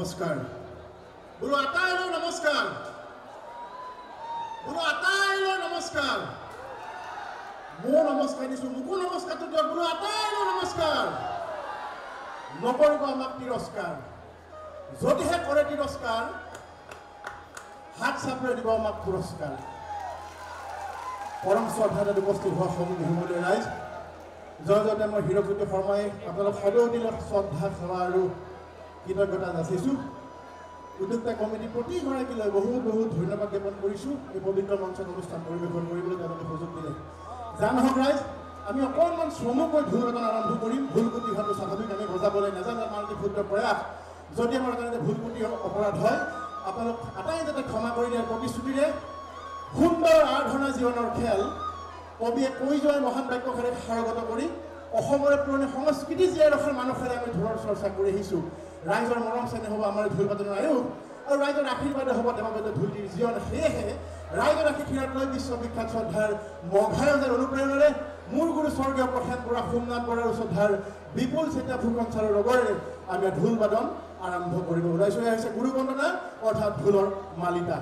নমস্কাৰ বোলো আটাইলৈ নমস্কাৰ বোলো আটাইলৈ নমস্কাৰ মোৰ নমস্কাৰ দিছোঁ মোকো নমস্কাৰটো দিয়ক বোলো আটাইলৈ নমস্কাৰ নকৰিব আমাক তিৰস্কাৰ যদিহে কৰে তিৰস্কাৰ হাত চাপৰি দিব আমাক পুৰস্কাৰ পৰম শ্ৰদ্ধাত উপস্থিত হোৱা সমুদ্ৰ ৰাইজ জয়তে মই হীৰকজ্যোতি শৰ্মাই আপোনালোক সদৌ দিলত শ্ৰদ্ধা সেৱা আৰু কৃতজ্ঞতা যাচিছোঁ উদ্যোক্তা কমিটি প্ৰতিগৰাকীলৈ বহুত বহুত ধন্যবাদ জ্ঞাপন কৰিছোঁ এই পবিত্ৰ মঞ্চত অনুষ্ঠান পৰিৱেশন কৰিবলৈ তেওঁলোকে সুযোগ দিলে যা নহওক ৰাইজ আমি অকণমান শ্ৰমকৈ ঢোল বাদন আৰম্ভ কৰিম ভুল কুটি হোৱাটো স্বাভাৱিক আমি বজাবলৈ নাজানো আমাৰ ক্ষুদ্ৰ প্ৰয়াস যদি আমাৰ কাৰণে ভুল কুটি অপৰাধ হয় আপোনালোক আটাই যাতে ক্ষমা কৰি দিয়াৰ প্ৰতিশ্ৰুতিৰে সুন্দৰ আৰাধনা জীৱনৰ খেল কবিয়ে কৈ যোৱা মহান বাক্যশাৰী সাৰগত কৰি অসমৰে পুৰণি সংস্কৃতি জীয়াই ৰখাৰ মানসেৰে আমি ঢোলৰ চৰ্চা কৰি আহিছোঁ ৰাইজৰ মৰম চেনেহ হ'ব আমাৰ ঢোল বাদনৰ আয়ুস আৰু ৰাইজৰ আশীৰ্বাদে হ'ব দেৱাবদ্ধ ঢোলটিৰ জীৱন সেয়েহে ৰাইজৰ আশীৰ্বাদ লৈ বিশ্ববিখ্যাত শ্ৰদ্ধাৰ মঘাৰজাৰ অনুপ্ৰেৰণাৰে মোৰ গুৰু স্বৰ্গীয় প্ৰসাদ বৰা সোমনাথ বৰাৰ শ্ৰদ্ধাৰ বিপুল চেতিয়া ফুকন ছাৰৰ লগৰে আমি ঢোল বাদন আৰম্ভ কৰিব ওলাইছোঁ এয়া হৈছে গুৰু বন্দনা অৰ্থাৎ ঢোলৰ মালিতা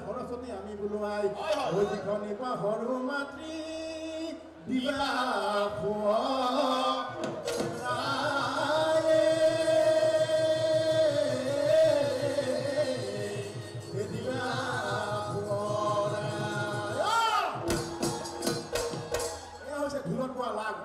সৰস্বতী আমি বোলোৱাই যিখনি সৰু মাতৃ দিবা ঢোলত পোৱা লাগ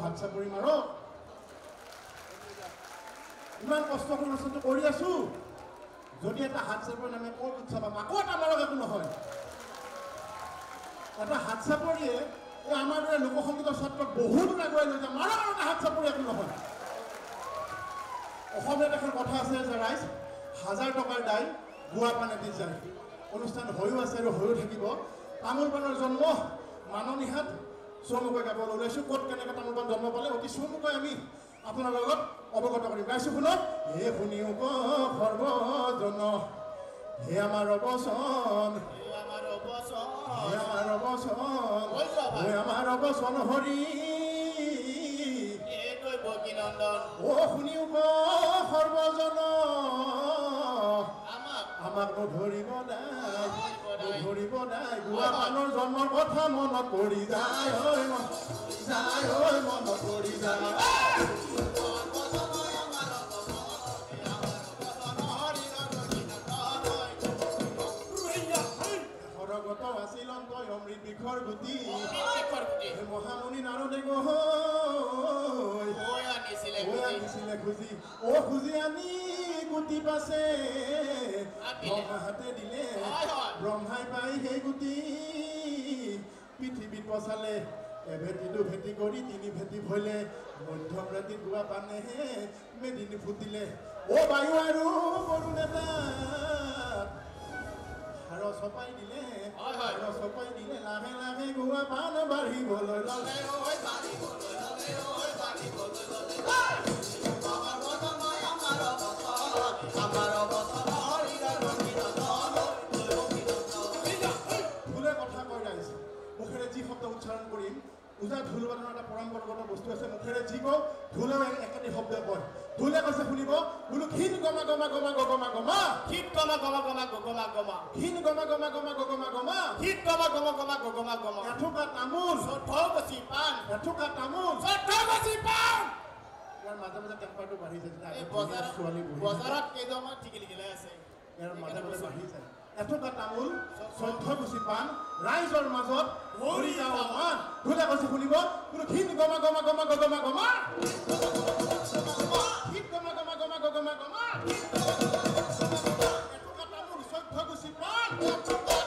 হাত চাপৰি মাৰক ইমান কষ্ট কৰি আছো যদি এটা হাত চাপৰি নামে ক'ত উৎসাহ আকৌ এটা মাৰক একো নহয় এটা হাত চাপৰিয়ে এই আমাৰ দৰে লোকসংগীতৰ ক্ষেত্ৰত বহুত আগুৱাই লৈ যায় মাৰক এটা হাত চাপৰি একো নহয় অসমীয়াত এখন কথা আছে যে ৰাইজ 1000 টকাৰ দাই গুৱা পানেদি যায় অনুষ্ঠান হৈও আছে আৰু হৈও থাকিব তামোল পাণৰ জন্ম মাননীহাট চমুকৈ গাবলৈ ওলাইছোঁ ক'ত কেনেকৈ তামোল পাণ জন্ম পালে অতি চমুকৈ আমি আপোনাৰ লগত অৱগত কৰিম গাইছোঁ শুনক হে শুনিও সৰ্বজন হে আমাৰ অৱচন আমাৰ অৱচন হৰি অ শুনিও সৰ্বজন আমাক নধৰিব নাই গুৱা পাণৰ জন্মৰ কথা মনত পৰি যায় মনত পৰি যায় সৰগত আছিল অন্তই অমৃত বিষৰ গুটি মহামুনি নাৰদে আনিছিলে খুজি খুজি আনি গুটি পাছে ব্ৰহ্মাহাতে দিলে ব্ৰহ্মাই পাই সেই গুটি পৃথিৱীত পচালে এভেটি দুভেটি কৰি তিনি ভেটি ভৰিলে মধ্যম ৰাতি গুৱা পানেহে মেদিনী ফুটিলে বায়ু আৰু বৰু নেতা আৰু চপাই দিলে লাহে লাহে গুৱা পান বাঢ়িবলৈ ল'লে উচ্চাৰণ কৰিম পূজা ঢোল বাদনৰ এটা পৰম্পৰাগত বস্তু আছে মুখেৰে যি কওঁ ঢোলেও একেটি শব্দ কয় ঢোলে কৈছে শুনিব বোলো ঘিন গমা গমা গমা গমা গমা হিত গমা গমা গমা গমা গমা ঘিন গমা গমা গমা গমা গমা হিত গমা গমা গমা গমা গমা এঠুকা তামোল চৌধগছি পাণ এঠুকা তামোল চৌধগছি পাণ ইয়াৰ মাজে মাজে টেম্পাৰটো বাঢ়ি যায় এই বজাৰত কেইজনমান ঠিকিলি গিলাই আছে ইয়াৰ মাজে মাজে বাঢ়ি যায় এঠুকা তামোল চৌধগছি পাণ ৰাইজৰ মাজত ভৰি যাওঁ মান ঢোলে কৈছে শুনিব বোলো ঘিন গমা গমা গমা গমা গমা হিত গমা গমা গমা গমা গমা এঠুকা তামোল চৌধগছি পাণ এঠুকা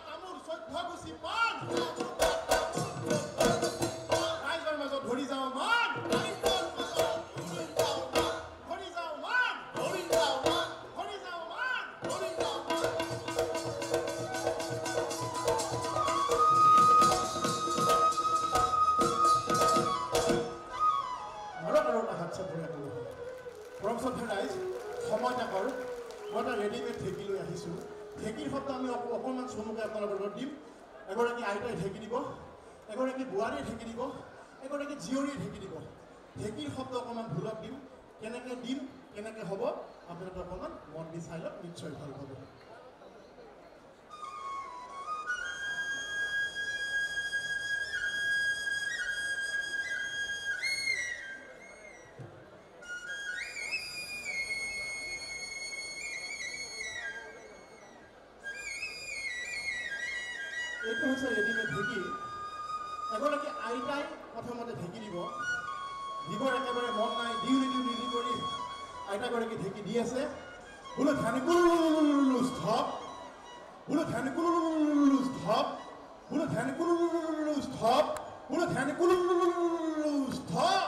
তামোল চৌধগছি পাণ ৰাইজৰ মাজত ভৰি যাওঁ মান ৰেডিমেড ঢেঁকী লৈ আহিছোঁ ঢেঁকীৰ শব্দ আমি অকণমান চমুকৈ আপোনালোকৰ লগত দিম এগৰাকী আইতাই ঢেঁকী দিব এগৰাকী বোৱাৰীয়ে ঢেঁকী দিব এগৰাকী জীয়ৰীয়ে ঢেঁকী দিব ঢেঁকীৰ শব্দ অকণমান ঢোলত দিম কেনেকৈ দিম কেনেকৈ হ'ব আপোনালোকে অকণমান মন দি চাই লওক নিশ্চয় ভাল হ'ব এইটো হৈছে ৰেডিমেড ঢেঁকী এগৰাকী আইতাই প্ৰথমতে ঢেঁকী দিব দিবৰ একেবাৰে মন নাই দিওঁ নিদিওঁ কৰি আইতাগৰাকী ঢেঁকী দি আছে বোলো ধানিকুলুলুলুলুলুলু স্থপ বোলো ধানিকুলুলুলুলুলুলু স্থপ বোলো ধানিকুলুলুলুলুলু স্থপ বোলো ধানিকুলুলুলুলুলু স্থপ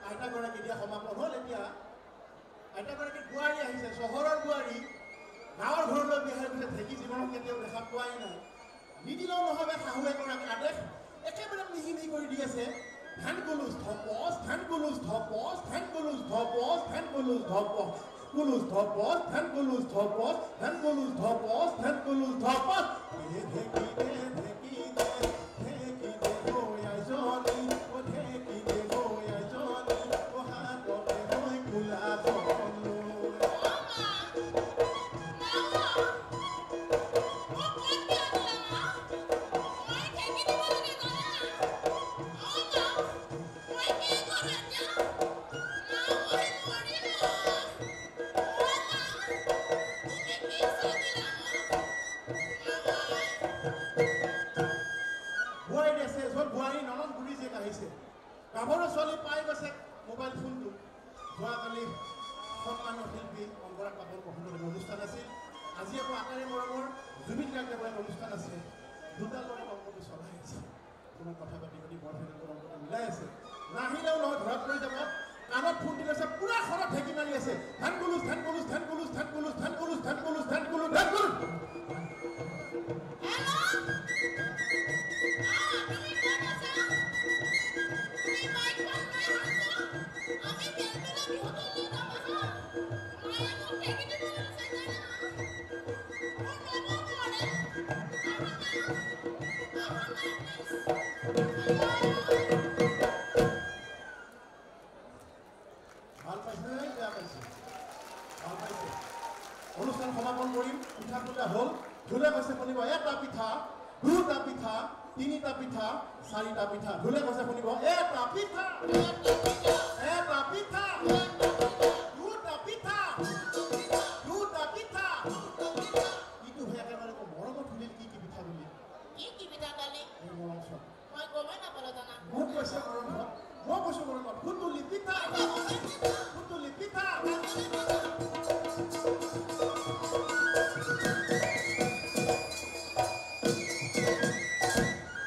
আইতাগৰাকী দিয়া সমাপন হ'ল এতিয়া আইতাগৰাকী বোৱাৰী আহিছে চহৰৰ বোৱাৰী গাঁৱৰ ঘৰলৈ বিহাৰ পিছত ঢেঁকী জীৱনত কেতিয়াও দেখা পোৱাই নাই নিদিলেও নহ'বে শাহু এগৰাকী আদেশ একেবাৰে মিহি মিহি কৰি দি আছে ধান কুলুচ ধপচ ধান কুলুচ ধপচ ধান কুলুচ ধপচ ধান কুলুচ ধপচ কুলুচ ধপচ ধান কুলুচ ধপচ ধান কুলুচ ধপচ ধান কুলুচ ধপচ ঢেঁকী দে ঢেঁকী দে ঢেঁকী দে হৈ আইজনী ও ঢেঁকী দে হৈ আইজনী ও হাততে হৈ খোলা গাভৰু ছোৱালী পাই গৈছে মোবাইল ফোনটো যোৱাকালি সন্মানীয় শিল্পী অংগৰাগ পাপন প্ৰসন্নৰ অনুষ্ঠান আছিল আজি আকৌ আটাইৰে মৰমৰ জুবিন গাৰ্গদেৱৰ অনুষ্ঠান আছে দুটা ল'ৰা অংকটো চলাই আছে কোনো কথা পাতি পাতি বৰফেনৰ অংকটো মিলাই আছে নাহিলেও নহয় ঘৰত পৰি যাব কাণত ফোন দি লৈছে পুৰা ঘৰত ঢেঁকী মাৰি আছে ধান কুলুচ ধান কুলুচ ধান কুলুচ ধান কুলুচ ধান কুলুচ ধান কুলুচ ধান কুলুচ ধান কুলুচ ভাল পাইছে নাই বেয়া পাইছে ভাল পাইছে অনুষ্ঠান সমাপন কৰিম পিঠা পুজা হ'ল ঢোলে কৈছে শুনিব এটা পিঠা দুটা পিঠা তিনিটা পিঠা চাৰিটা পিঠা ঢোলে কৈছে শুনিব এটা পিঠা এটা পিঠা দুটা পিঠা দুটা পিঠা ইটো হৈ একেবাৰে মৰমত শুনিল কি কি পিঠা বুলি কি পিঠা কালি মৰম চব মই গমেই নাপালো জানা মোক কৈছে মৰমত মই কৈছো মৰমত ফুটুলি পিঠা ফুটুলি পিঠা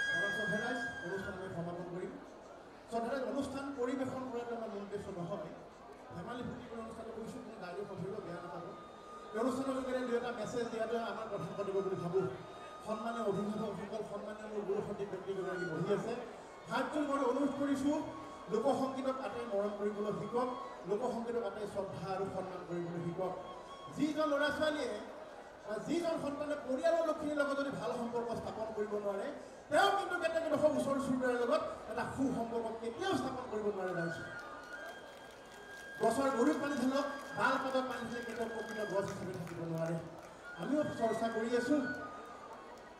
অনুষ্ঠান আমি সমাপন কৰিম অনুষ্ঠানৰ যোগেৰে দুই এটা মেছেজ দিয়াটো আমাৰ প্ৰধান কৰ্তব্য বুলি ভাবোঁ। সন্মানীয় অভিভাৱকসকল, সন্মানীয় মোৰ গুৰু সন্দিক ব্যক্তিগৰাকী বহি আছে, হাতযোৰ মই অনুৰোধ কৰিছোঁ লোকসংগীতক আটাই মৰম কৰিবলৈ শিকক, লোকসংগীতক আটাই শ্ৰদ্ধা আৰু সন্মান কৰিবলৈ শিকক। যিজন ল'ৰা ছোৱালীয়ে বা যিজন সন্তানে পৰিয়ালৰ লোকখিনিৰ লগত যদি ভাল সম্পৰ্ক স্থাপন কৰিব নোৱাৰে, তেওঁ কিন্তু কেতিয়াবা ওচৰ চুবুৰীয়াৰ লগত এটা সুসম্পৰ্ক কেতিয়াও স্থাপন কৰিব নোৱাৰে। ৰাইজে গছৰ গুৰিত পানী ঢালক, ডাল পাতত পানী ঢালে কেতিয়াও প্ৰকৃত গছ হিচাপে থাকিব নোৱাৰে। আমিও চৰ্চা কৰি আছোঁ,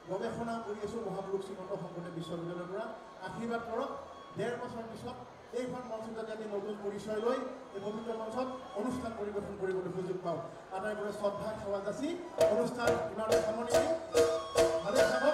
গৱেষণাও কৰি আছোঁ মহাপুৰুষ শ্ৰীমন্ত শংকৰদেৱ বিশ্ববিদ্যালয়ৰ পৰা। আশীৰ্বাদ কৰক, ১.৫ বছৰ পিছত এইখন মঞ্চত যাতে আমি নতুন পৰিচয় লৈ এই পবিত্ৰ মঞ্চত অনুষ্ঠান পৰিৱেশন কৰিবলৈ সুযোগ পাওঁ। আটাইবোৰে শ্ৰদ্ধা সেৱা যাচি অনুষ্ঠান ইমানত সামৰণি ভালে থাকক।